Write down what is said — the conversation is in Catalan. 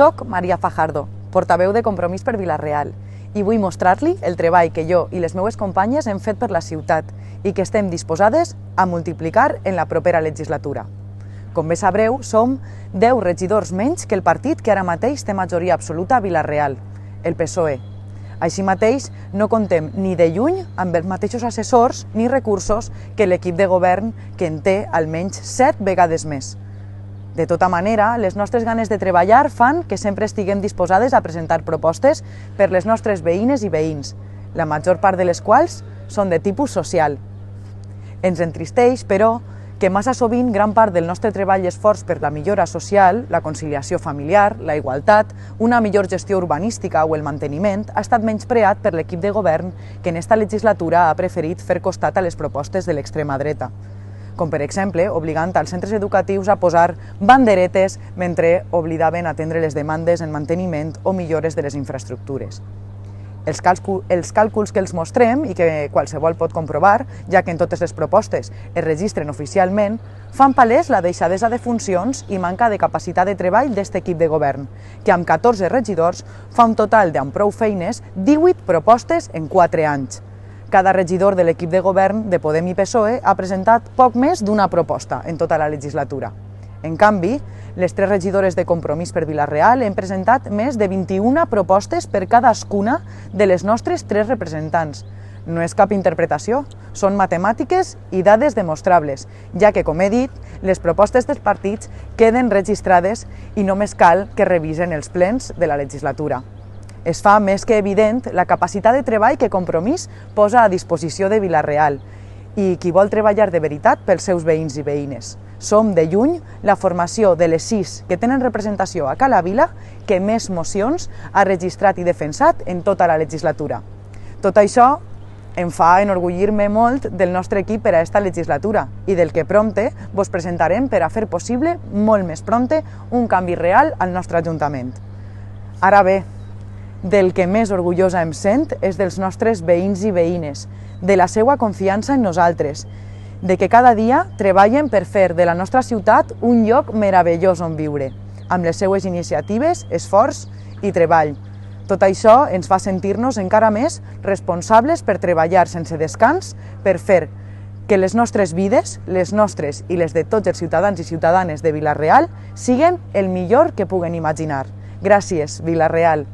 Soc Maria Fajardo, portaveu de Compromís per Vila-real, i vull mostrar-li el treball que jo i les meues companyes hem fet per la ciutat i que estem disposades a multiplicar en la propera legislatura. Com bé sabreu, som 10 regidors menys que el partit que ara mateix té majoria absoluta a Vila-real, el PSOE. Així mateix, no contem ni de lluny amb els mateixos assessors ni recursos que l'equip de govern, que en té almenys 7 vegades més. De tota manera, les nostres ganes de treballar fan que sempre estiguem disposades a presentar propostes per les nostres veïnes i veïns, la major part de les quals són de tipus social. Ens entristeix, però, que massa sovint gran part del nostre treball i esforç per la millora social, la conciliació familiar, la igualtat, una millor gestió urbanística o el manteniment ha estat menyspreat per l'equip de govern que en esta legislatura ha preferit fer costat a les propostes de l'extrema dreta, com per exemple obligant als centres educatius a posar banderetes mentre oblidaven atendre les demandes en manteniment o millores de les infraestructures. Els càlculs que els mostrem i que qualsevol pot comprovar, ja que en totes les propostes es registren oficialment, fan palès la deixadesa de funcions i manca de capacitat de treball d'aquest equip de govern, que amb 14 regidors fa un total d'amb prou feines 18 propostes en 4 anys. Cada regidor de l'equip de govern de Podem i PSOE ha presentat poc més d'una proposta en tota la legislatura. En canvi, les 3 regidores de Compromís per Vila-real hem presentat més de 21 propostes per cadascuna de les nostres 3 representants. No és cap interpretació, són matemàtiques i dades demostrables, ja que, com he dit, les propostes dels partits queden registrades i només cal que revisen els plens de la legislatura. Es fa més que evident la capacitat de treball que Compromís posa a disposició de Vila-real i qui vol treballar de veritat pels seus veïns i veïnes. Som, de lluny, la formació de les 6 que tenen representació a Cala Vila que més mocions ha registrat i defensat en tota la legislatura. Tot això em fa enorgullir-me molt del nostre equip per a esta legislatura i del que prompte vos presentarem per a fer possible, molt més prompte, un canvi real al nostre Ajuntament. Ara bé, del que més orgullosa em sent és dels nostres veïns i veïnes, de la seva confiança en nosaltres, de que cada dia treballen per fer de la nostra ciutat un lloc meravellós on viure, amb les seues iniciatives, esforç i treball. Tot això ens fa sentir-nos encara més responsables per treballar sense descans per fer que les nostres vides, les nostres i les de tots els ciutadans i ciutadanes de Vila-real, siguen el millor que puguen imaginar. Gràcies, Vila-real.